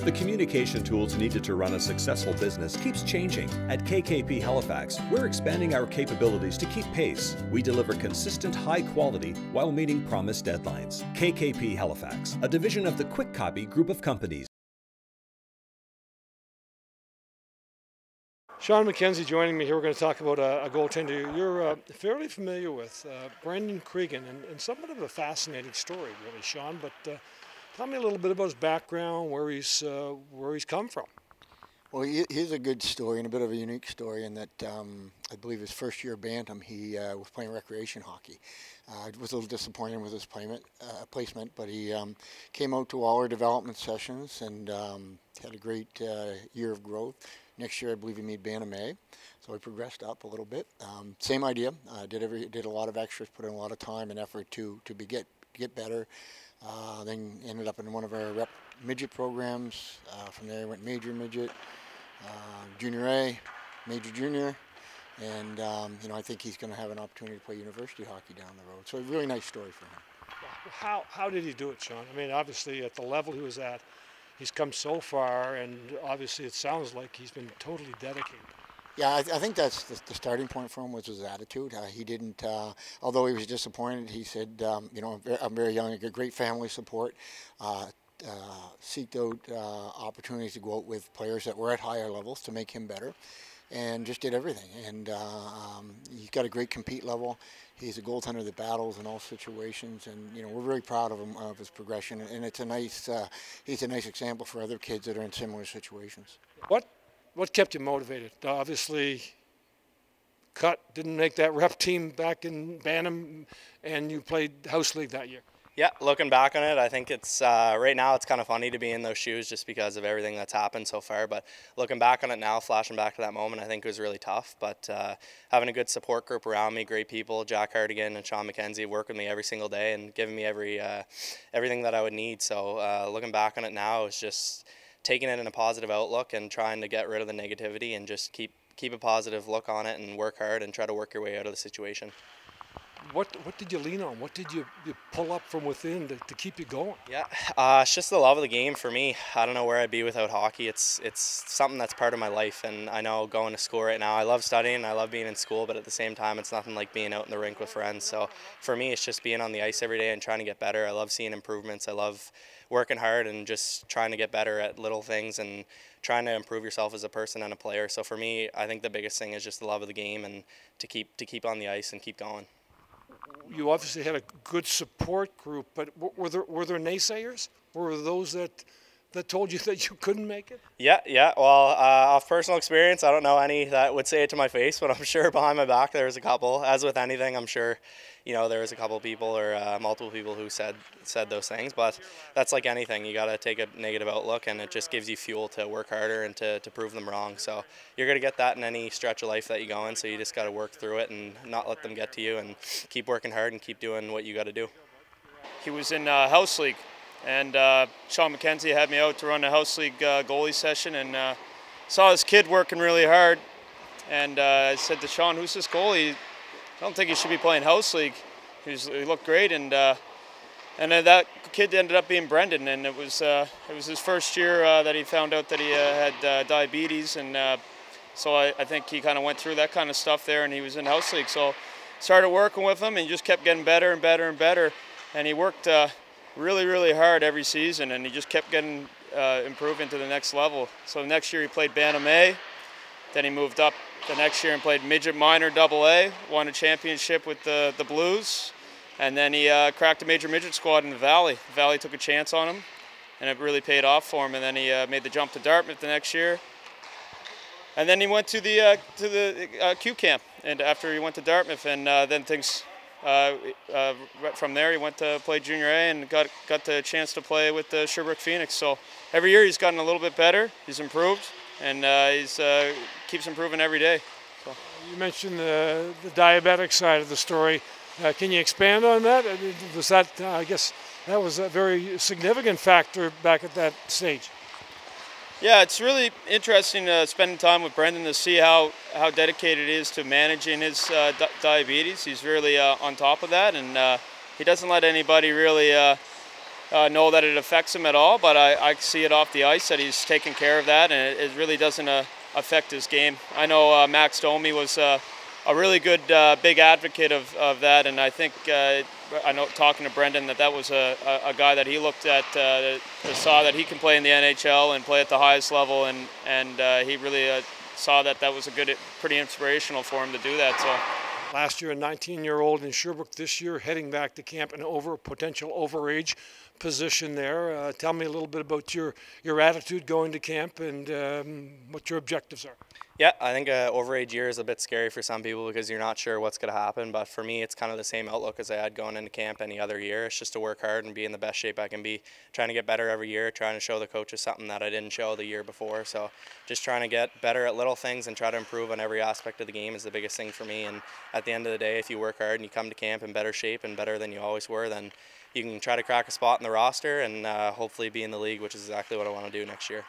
The communication tools needed to run a successful business keeps changing. At KKP Halifax, we're expanding our capabilities to keep pace. We deliver consistent high quality while meeting promised deadlines. KKP Halifax, a division of the Quick Copy Group of companies. Shawn MacKenzie joining me here. We're going to talk about a goaltender you're fairly familiar with, Brendan Cregan, and somewhat of a fascinating story, really, Shawn. But tell me a little bit about his background, where he's come from. Well, he's a good story and a bit of a unique story in that I believe his first year Bantam, he was playing recreation hockey. It was a little disappointing with his placement, but he came out to all our development sessions and had a great year of growth. Next year, I believe he made Bantam A, so he progressed up a little bit. Same idea. Did a lot of extras, put in a lot of time and effort to get better. Then ended up in one of our rep midget programs. From there, he went major midget, junior A, major junior, and I think he's going to have an opportunity to play university hockey down the road. So a really nice story for him. How did he do it, Shawn? I mean, obviously at the level he was at, he's come so far, and obviously it sounds like he's been totally dedicated. Yeah, I think that's the starting point for him was his attitude. He didn't, although he was disappointed, he said, I'm very young, I get great family support, seeked out opportunities to go out with players that were at higher levels to make him better, and just did everything. And he's got a great compete level. He's a goaltender that battles in all situations, and we're very proud of him, of his progression. And it's a nice, he's a nice example for other kids that are in similar situations. What kept you motivated? Obviously, didn't make that rep team back in Bantam, and you played house league that year. Yeah, looking back on it, I think it's right now it's kind of funny to be in those shoes just because of everything that's happened so far. But looking back on it now, flashing back to that moment, I think it was really tough. But having a good support group around me, great people, Jack Hartigan and Shawn MacKenzie work with me every single day and giving me everything that I would need. So looking back on it now, it's just taking it in a positive outlook and trying to get rid of the negativity and just keep a positive look on it and work hard and try to work your way out of the situation. What did you lean on? What did you pull up from within to keep you going? Yeah, it's just the love of the game for me. I don't know where I'd be without hockey. It's something that's part of my life, and I know going to school right now, I love studying, I love being in school, but at the same time, it's nothing like being out in the rink with friends. So for me, it's just being on the ice every day and trying to get better. I love seeing improvements. I love working hard and just trying to get better at little things and trying to improve yourself as a person and a player. So for me, I think the biggest thing is just the love of the game and to keep on the ice and keep going. You obviously had a good support group, but were there naysayers? Were there those that told you that you couldn't make it? Yeah. Well, off personal experience, I don't know any that would say it to my face, but I'm sure behind my back there was a couple. As with anything, I'm sure, there was a couple people or multiple people who said those things. But that's like anything. You got to take a negative outlook, and it just gives you fuel to work harder and to prove them wrong. So you're going to get that in any stretch of life that you go in. So you just got to work through it and not let them get to you, and keep working hard and keep doing what you got to do. He was in house league. And Shawn MacKenzie had me out to run a house league goalie session, and saw this kid working really hard. And I said to Shawn, "Who's this goalie? I don't think he should be playing house league." He looked great, and then that kid ended up being Brendan. And it was his first year that he found out that he had diabetes, and so I think he kind of went through that kind of stuff there, and he was in house league. So started working with him, and he just kept getting better and better and better, and he worked really hard every season, and he just kept getting improving to the next level. So next year he played Bantam A, then he moved up the next year and played midget minor AA, won a championship with the Blues, and then he cracked a major midget squad in the Valley. The Valley took a chance on him, and it really paid off for him, and then he made the jump to Dartmouth the next year. And then he went to the Q camp, and after he went to Dartmouth, and then things from there he went to play junior A and got the chance to play with the Sherbrooke Phoenix. So every year he's gotten a little bit better, he's improved, and he's keeps improving every day. So. You mentioned the diabetic side of the story. Can you expand on that? Was that, I guess that was a very significant factor back at that stage. Yeah, it's really interesting spending time with Brendan to see how dedicated he is to managing his diabetes. He's really on top of that, and he doesn't let anybody really know that it affects him at all, but I see it off the ice that he's taking care of that, and it really doesn't affect his game. I know Max Domi was a really good big advocate of that, and I think I know, talking to Brendan, that was a guy that he looked at, saw that he can play in the NHL and play at the highest level, and he really saw that was a pretty inspirational for him to do that. So last year a 19-year-old in Sherbrooke, this year heading back to camp, an potential overage position there. Tell me a little bit about your attitude going to camp and what your objectives are. Yeah, I think an overage year is a bit scary for some people because you're not sure what's going to happen, but for me it's kind of the same outlook as I had going into camp any other year. It's just to work hard and be in the best shape I can be, trying to get better every year, trying to show the coaches something that I didn't show the year before. So just trying to get better at little things and try to improve on every aspect of the game is the biggest thing for me. And at the end of the day, if you work hard and you come to camp in better shape and better than you always were, then you can try to crack a spot in the roster and hopefully be in the league, which is exactly what I want to do next year.